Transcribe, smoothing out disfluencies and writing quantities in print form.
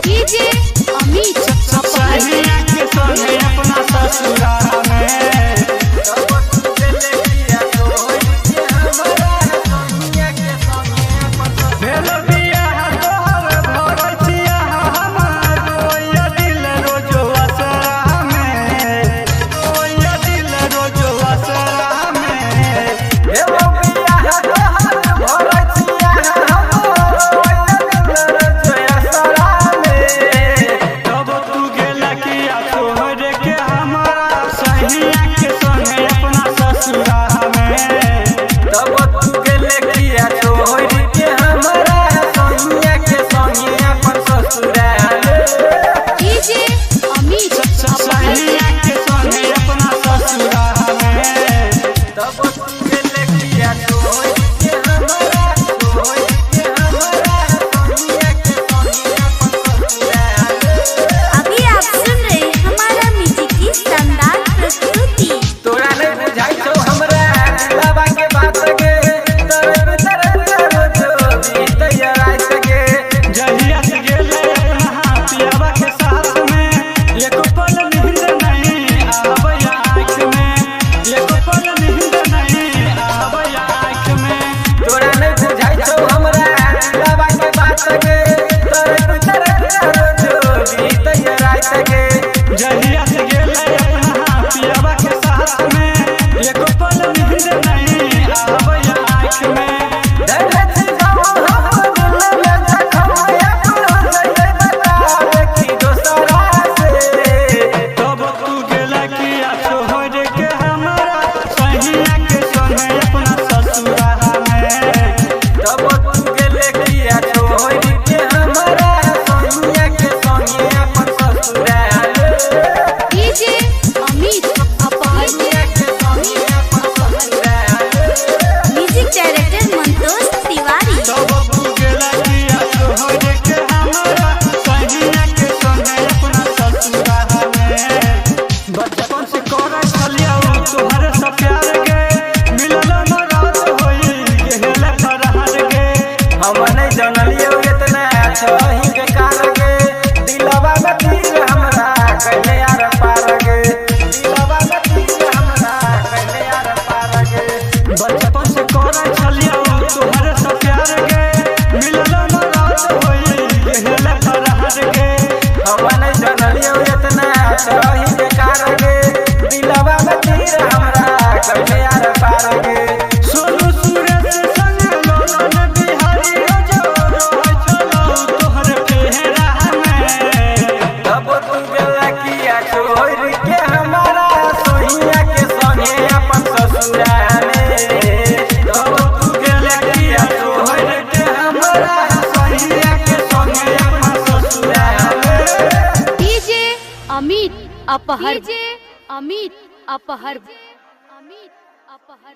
DJ Amit सहेलिया के संगे अपना ससुराल में भेल बियाह तोहर भरल छिया हमार रोइया दिल रोजो असरा में रोइया दिल रोजो असरा में भेल बियाह तोहर भरल छिया हमार रोइया दिल रोजो असरा में तब तू गेला किया छोड़ के हमारा सहेलिया के संगे अपना ससुराल में तब तू गेले किया छोड़ के हमारा सैया के संगे अपन ससुराल डीजे अमित सैया के संगे अपना ससुराल में तब तू गेले किया छोड़ के हमारा सैया के संगे अपन ससुराल। अभी आप सुन रहे हैं हमारा म्यूजिक की शानदार प्रस्तुति। तोरा नहीं बुझाई छौ हमरा दिलवा के बात गे तरफ रोजो बीत रात गे जहिया से गेले अपना पियावा के साथ में एक पल नींद नहीं आवे आँख में एक पल नींद नहीं आवे आँख में तोरा नहीं बुझाई छौ हमरा दिलवा के बात गे तरफ रोजो बीत रात गे जहिया से गेले अपना पियावा के साथ में एक पल नींद नहीं आवे आँख में धरत जाओ हम दिल में जखम अपना जय बतावे कि दोसरा से तब तू गेला किया छोड़ के हमारा सैया के संगे अपना ससुराल में तब तू गेले किया छोड़ के हमारा सैया के संगे अपन ससुराल DJ Amit music director Mantosh Tiwari. तब तू गेला किया छोड़ के हमारा सैया के संगे अपना ससुराल में बचपन से कोरा छलिया तोहरे से प्यार गे मिलल मराद होई गेल फरहार गे हम नहीं जानलियो इतना छही बेकार गे दिलवा में तीर हमरा कैले यार पार गे दिलवा में तीर हमरा कैले यार पार गे बचपन से कोरा छलिया तोहरे से प्यार गे मिलल मराद होई गेल फरहार गे हम नहीं जानलियो इतना छही बेकार गे दिलवा में तीर हमरा कैले यार पार गे सोनू सूरज संग लोलन बिहारी रोजो रोय चलो तोहर फेरा में तब तू गेला किया छोड़ के हमारा सैया के संगे अपन ससुराल में तब तू गेला किया छोड़ के हमारा सैया के संगे अपन ससुराल में डीजे अमित अपहर। डीजे अमित अपहर। अमित अपहर।